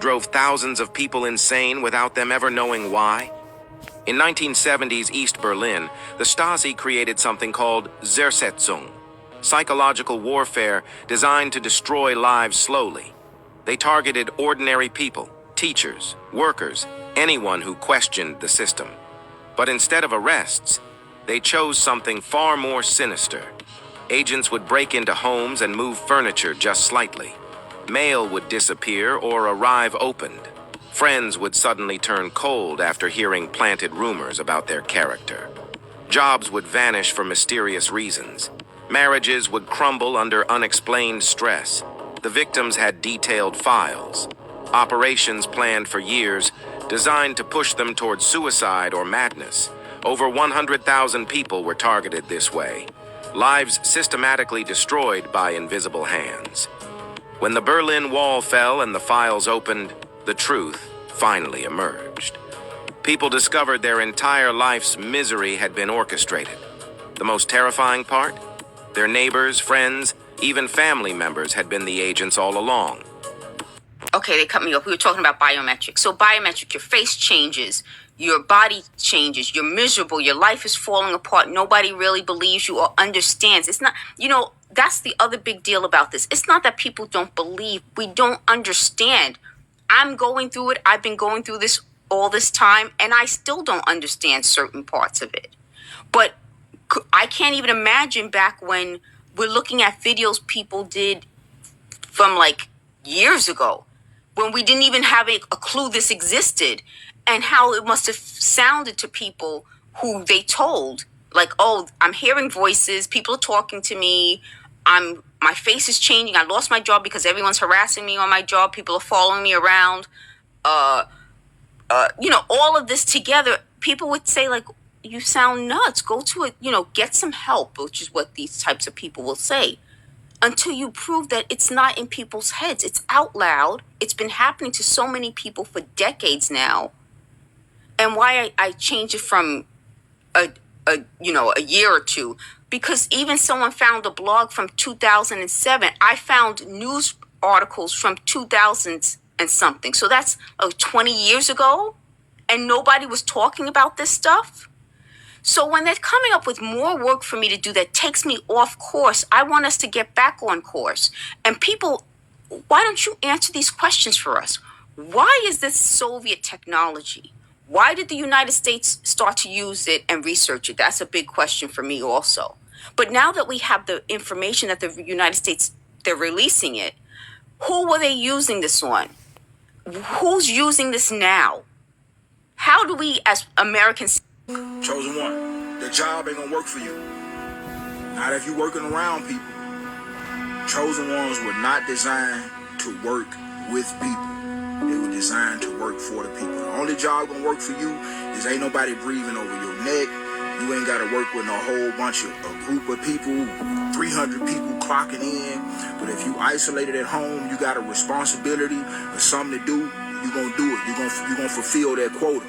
drove thousands of people insane without them ever knowing why? In 1970s East Berlin, the Stasi created something called Zersetzung, psychological warfare designed to destroy lives slowly. They targeted ordinary people, teachers, workers, anyone who questioned the system. But instead of arrests, they chose something far more sinister. Agents would break into homes and move furniture just slightly. Mail would disappear or arrive opened. Friends would suddenly turn cold after hearing planted rumors about their character. Jobs would vanish for mysterious reasons. Marriages would crumble under unexplained stress. The victims had detailed files. Operations planned for years, designed to push them towards suicide or madness. Over 100,000 people were targeted this way. Lives systematically destroyed by invisible hands. When the Berlin Wall fell and the files opened, the truth finally emerged. People discovered their entire life's misery had been orchestrated. The most terrifying part? Their neighbors, friends, even family members had been the agents all along. Okay, they cut me off. We were talking about biometrics. So biometric, your face changes, your body changes, you're miserable, your life is falling apart. Nobody really believes you or understands. It's not, that's the other big deal about this. It's not that people don't believe. We don't understand. I'm going through it. I've been going through this all this time, and I still don't understand certain parts of it. But I can't even imagine back when we're looking at videos people did from like years ago, when we didn't even have a clue this existed, and how it must have sounded to people who they told, like, oh, I'm hearing voices, people are talking to me, my face is changing, I lost my job because everyone's harassing me on my job, people are following me around, all of this together, people would say, like, you sound nuts, go to it, get some help, which is what these types of people will say. Until you prove that it's not in people's heads, it's out loud. It's been happening to so many people for decades now. And why I changed it from a year or two, because even someone found a blog from 2007. I found news articles from 2000 and something. So that's 20 years ago, and nobody was talking about this stuff. So when they're coming up with more work for me to do that takes me off course, I want us to get back on course. And people, why don't you answer these questions for us? Why is this Soviet technology? Why did the United States start to use it and research it? That's a big question for me also. But now that we have the information that the United States, they're releasing it, who were they using this on? Who's using this now? How do we as Americans... Chosen one, the job ain't gonna work for you. Not if you're working around people. Chosen ones were not designed to work with people. They were designed to work for the people. The only job gonna work for you is ain't nobody breathing over your neck. You ain't gotta work with a whole bunch of a group of people, 300 people clocking in. But if you isolated at home, you got a responsibility or something to do, you're gonna do it. You're gonna fulfill that quota.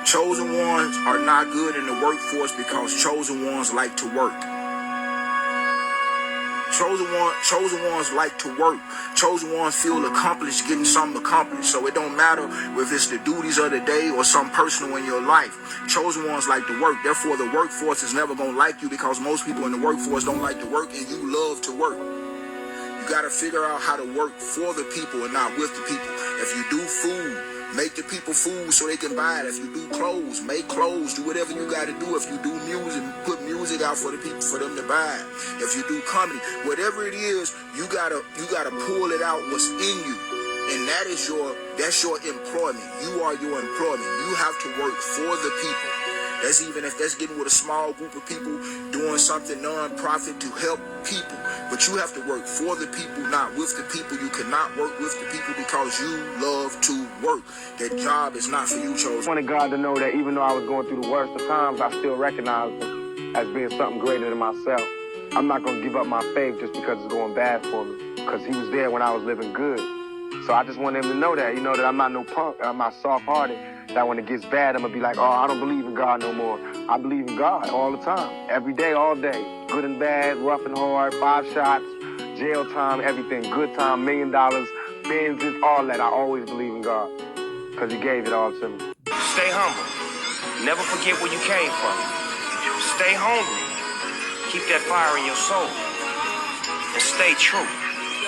Chosen ones are not good in the workforce because chosen ones like to work. Chosen ones like to work. Chosen ones feel accomplished getting something accomplished. So it don't matter if it's the duties of the day or something personal in your life. Chosen ones like to work. Therefore, the workforce is never going to like you because most people in the workforce don't like to work and you love to work. You got to figure out how to work for the people and not with the people. If you do food, make the people food so they can buy it. If you do clothes, make clothes. Do whatever you got to do. If you do music, put music out for the people, for them to buy it. If you do comedy, whatever it is, you gotta pull it out what's in you, and that's your employment. You are your employment. You have to work for the people. That's even if that's getting with a small group of people doing something non-profit to help people. But you have to work for the people, not with the people. You cannot work with the people because you love to work. That job is not for you, Chosen. I wanted God to know that even though I was going through the worst of times, I still recognized Him as being something greater than myself. I'm not going to give up my faith just because it's going bad for me, because He was there when I was living good. So I just want Him to know that, that I'm not no punk, I'm not soft-hearted, that when it gets bad, I'm going to be like, oh, I don't believe in God no more. I believe in God all the time, every day, all day, good and bad, rough and hard, 5 shots, jail time, everything, good time, $1 million, Benzes, all that. I always believe in God because he gave it all to me. Stay humble. Never forget where you came from. Stay hungry. Keep that fire in your soul. And stay true.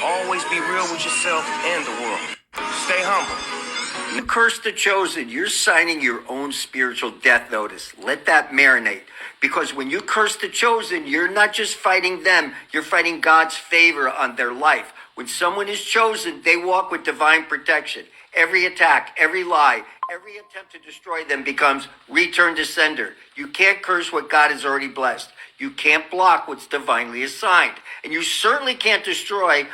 Always be real with yourself and the world. Stay humble. You curse the chosen, you're signing your own spiritual death notice. Let that marinate. Because when you curse the chosen, you're not just fighting them, you're fighting God's favor on their life. When someone is chosen, they walk with divine protection. Every attack, every lie, every attempt to destroy them becomes return to sender. You can't curse what God has already blessed. You can't block what's divinely assigned. And you certainly can't destroy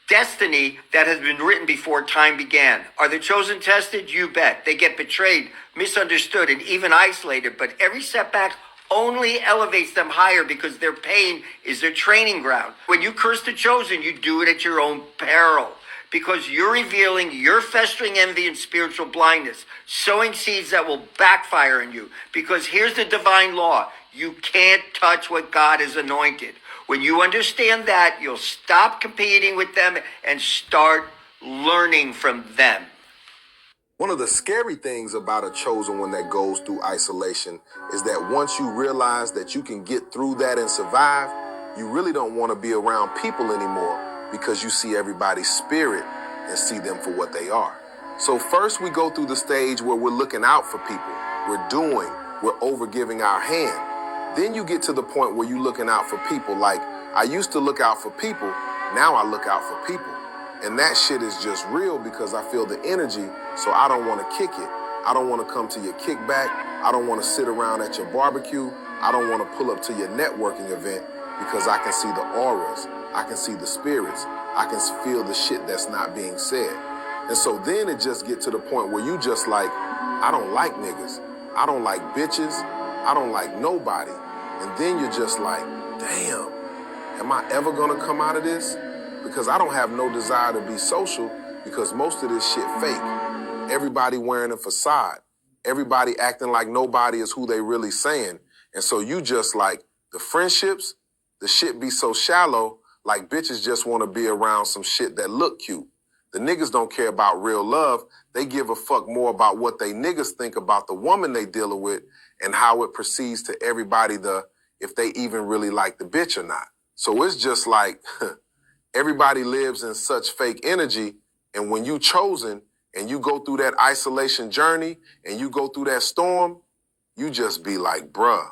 destiny that has been written before time began. Are the chosen tested? You bet. They get betrayed, misunderstood, and even isolated. But every setback only elevates them higher because their pain is their training ground. When you curse the chosen, you do it at your own peril because you're revealing your festering envy and spiritual blindness, sowing seeds that will backfire on you. Because here's the divine law. You can't touch what God has anointed. When you understand that, you'll stop competing with them and start learning from them. One of the scary things about a chosen one that goes through isolation is that once you realize that you can get through that and survive, you really don't want to be around people anymore because you see everybody's spirit and see them for what they are. So first we go through the stage where we're looking out for people. We're overgiving our hand. Then you get to the point where you're looking out for people. Like, I used to look out for people, now I look out for people. And that shit is just real because I feel the energy, so I don't want to kick it. I don't want to come to your kickback. I don't want to sit around at your barbecue. I don't want to pull up to your networking event because I can see the auras. I can see the spirits. I can feel the shit that's not being said. And so then it just get to the point where you just like, I don't like niggas. I don't like bitches. I don't like nobody. And then you're just like, damn, am I ever gonna come out of this? Because I don't have no desire to be social because most of this shit fake. Everybody wearing a facade. Everybody acting like nobody is who they really saying. And so you just like, the friendships, the shit be so shallow, like bitches just want to be around some shit that look cute. The niggas don't care about real love. They give a fuck more about what they niggas think about the woman they dealing with and how it proceeds to everybody if they even really like the bitch or not. So it's just like, everybody lives in such fake energy. And when you chosen and you go through that isolation journey and you go through that storm, you just be like, bruh,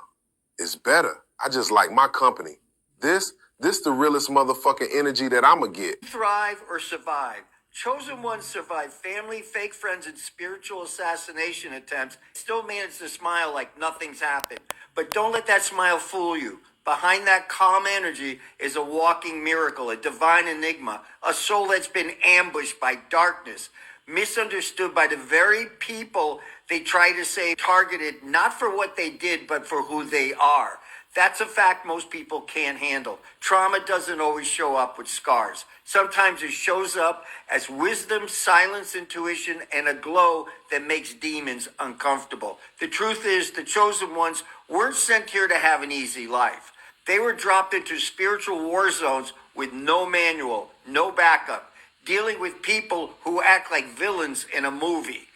it's better. I just like my company. This the realest motherfucking energy that I'ma get. Thrive or survive. Chosen ones survive family, fake friends, and spiritual assassination attempts. Still manage to smile like nothing's happened. But don't let that smile fool you. Behind that calm energy is a walking miracle, a divine enigma, a soul that's been ambushed by darkness, misunderstood by the very people they try to save, targeted not for what they did, but for who they are. That's a fact most people can't handle. Trauma doesn't always show up with scars. Sometimes it shows up as wisdom, silence, intuition, and a glow that makes demons uncomfortable. The truth is, the chosen ones weren't sent here to have an easy life. They were dropped into spiritual war zones with no manual, no backup, dealing with people who act like villains in a movie.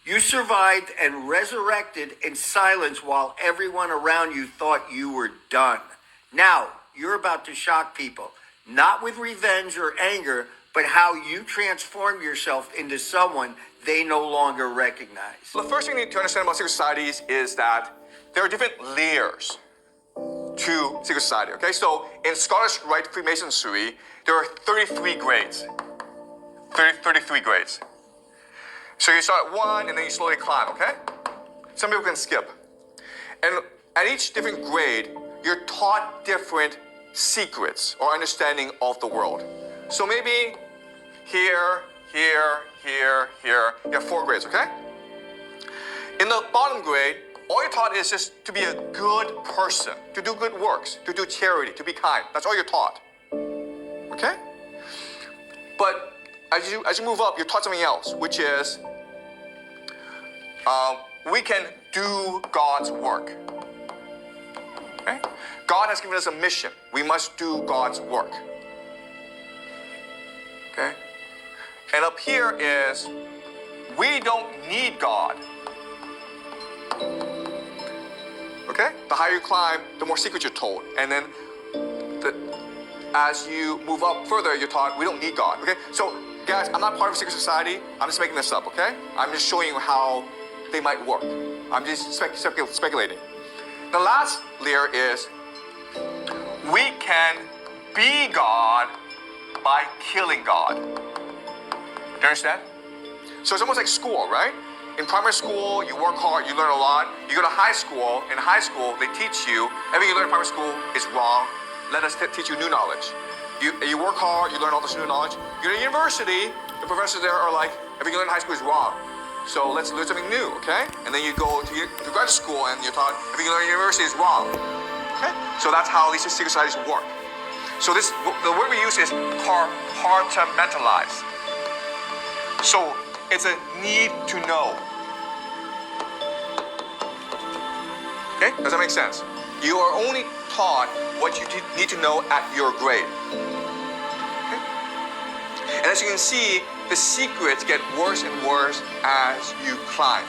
You survived and resurrected in silence while everyone around you thought you were done. Now, you're about to shock people, not with revenge or anger, but how you transform yourself into someone they no longer recognize. The first thing you need to understand about secret societies is that there are different layers to secret society, okay? So in Scottish Rite Freemasonry, there are 33 grades. 33 grades. So you start at 1 and then you slowly climb, okay? Some people can skip. And at each different grade, you're taught different secrets or understanding of the world. So maybe here, you have 4 grades, okay? In the bottom grade, all you're taught is just to be a good person, to do good works, to do charity, to be kind. That's all you're taught, okay? But as you move up, you're taught something else, which is we can do God's work. Okay? God has given us a mission. We must do God's work. Okay? And up here is, we don't need God. Okay? The higher you climb, the more secrets you're told. And then as you move up further, you're taught we don't need God. Okay? So, guys, I'm not part of a secret society. I'm just making this up, okay? I'm just showing you how they might work. I'm just speculating. The last layer is, we can be God by killing God. Do you understand? So it's almost like school, right? In primary school, you work hard, you learn a lot. You go to high school. In high school, they teach you everything you learn in primary school is wrong. Let us teach you new knowledge. You work hard, you learn all this new knowledge. You go to university, the professors there are like, everything you learn in high school is wrong. So let's learn something new, okay? And then you go to graduate school and you're taught everything you learn in university is wrong. Okay? So that's how these secret societies work. So the word we use is compartmentalize. So it's a need to know. Okay, does that make sense? You are only taught what you need to know at your grade. Okay? And as you can see, the secrets get worse and worse as you climb.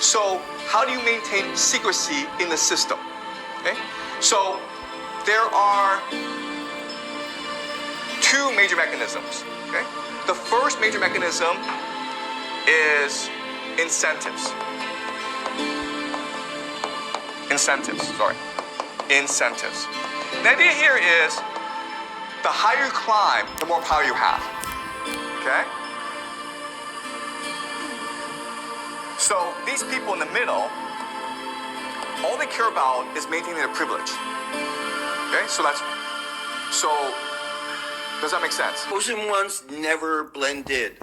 So how do you maintain secrecy in the system? Okay? So there are two major mechanisms. Okay? The first major mechanism is incentives. Incentives. The idea here is the higher you climb, the more power you have. Okay? So these people in the middle, all they care about is maintaining their privilege. Okay? So does that make sense? Chosen ones never blended.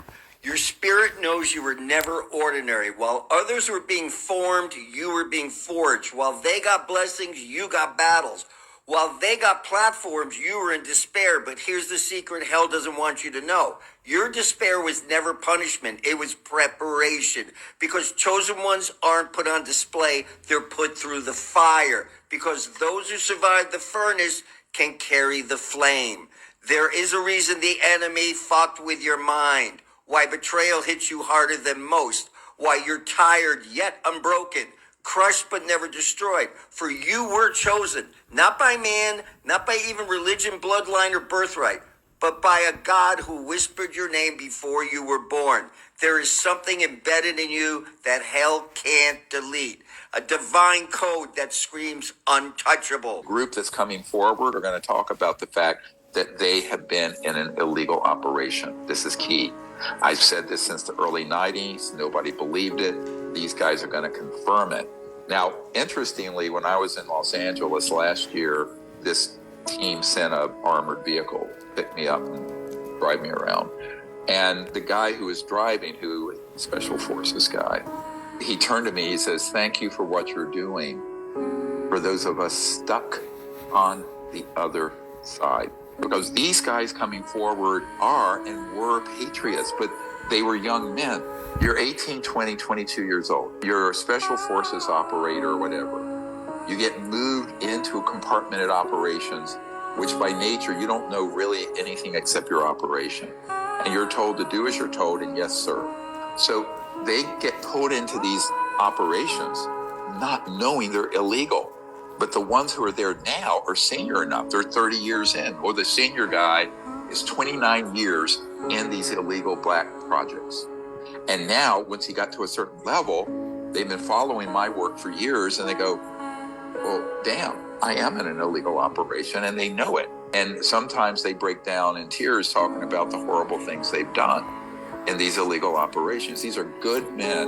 Your spirit knows you were never ordinary. While others were being formed, you were being forged. While they got blessings, you got battles. While they got platforms, you were in despair. But here's the secret hell doesn't want you to know. Your despair was never punishment. It was preparation. Because chosen ones aren't put on display. They're put through the fire. Because those who survive the furnace can carry the flame. There is a reason the enemy fucked with your mind. Why betrayal hits you harder than most. Why you're tired yet unbroken. Crushed but never destroyed. For you were chosen. Not by man, not by even religion, bloodline, or birthright. But by a God who whispered your name before you were born. There is something embedded in you that hell can't delete. A divine code that screams untouchable. Group that's coming forward are going to talk about the fact that they have been in an illegal operation. This is key. I've said this since the early 90s. Nobody believed it. These guys are going to confirm it. Now, interestingly, when I was in Los Angeles last year, this team sent an armored vehicle to pick me up and drive me around. And the guy who was driving, who special forces guy, he turned to me, he says, "Thank you for what you're doing for those of us stuck on the other side." Because these guys coming forward are and were patriots, but they were young men. You're 18, 20, 22 years old. You're a special forces operator or whatever. You get moved into compartmented operations, which by nature, you don't know really anything except your operation. And you're told to do as you're told, and yes, sir. So they get pulled into these operations not knowing they're illegal. But the ones who are there now are senior enough. They're 30 years in. Or the senior guy is 29 years in these illegal black projects. And now, once he got to a certain level, they've been following my work for years, and they go, well, damn, I am in an illegal operation, and they know it. And sometimes they break down in tears talking about the horrible things they've done in these illegal operations. These are good men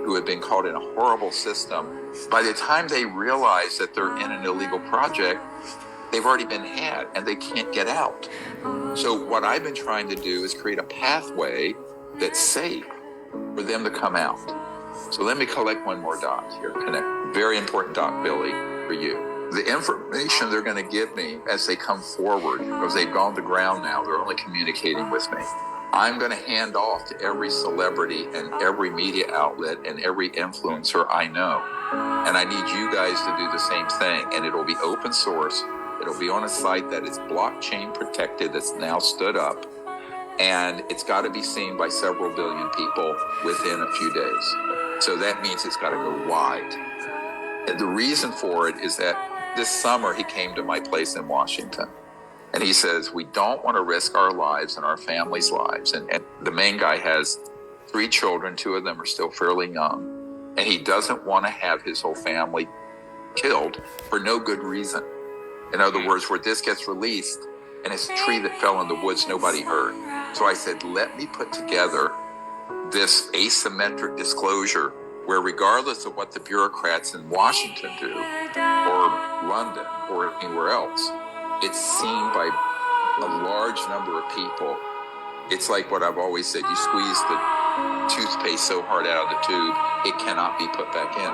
who have been caught in a horrible system. By the time they realize that they're in an illegal project, they've already been had and they can't get out. So what I've been trying to do is create a pathway that's safe for them to come out. So let me collect one more dot here, connect. Very important dot, Billy, for you. The information they're going to give me as they come forward, because they've gone to ground now, they're only communicating with me. I'm going to hand off to every celebrity and every media outlet and every influencer I know. And I need you guys to do the same thing. And it'll be open source. It'll be on a site that is blockchain protected, that's now stood up. And it's got to be seen by several billion people within a few days. So that means it's got to go wide. And the reason for it is that this summer he came to my place in Washington. And he says, we don't want to risk our lives and our families' lives. And the main guy has 3 children. 2 of them are still fairly young. And he doesn't want to have his whole family killed for no good reason. In other words, where this gets released and it's a tree that fell in the woods nobody heard. So I said, let me put together this asymmetric disclosure where regardless of what the bureaucrats in Washington do, or London, or anywhere else, it's seen by a large number of people. It's like what I've always said, you squeeze the toothpaste so hard out of the tube, it cannot be put back in.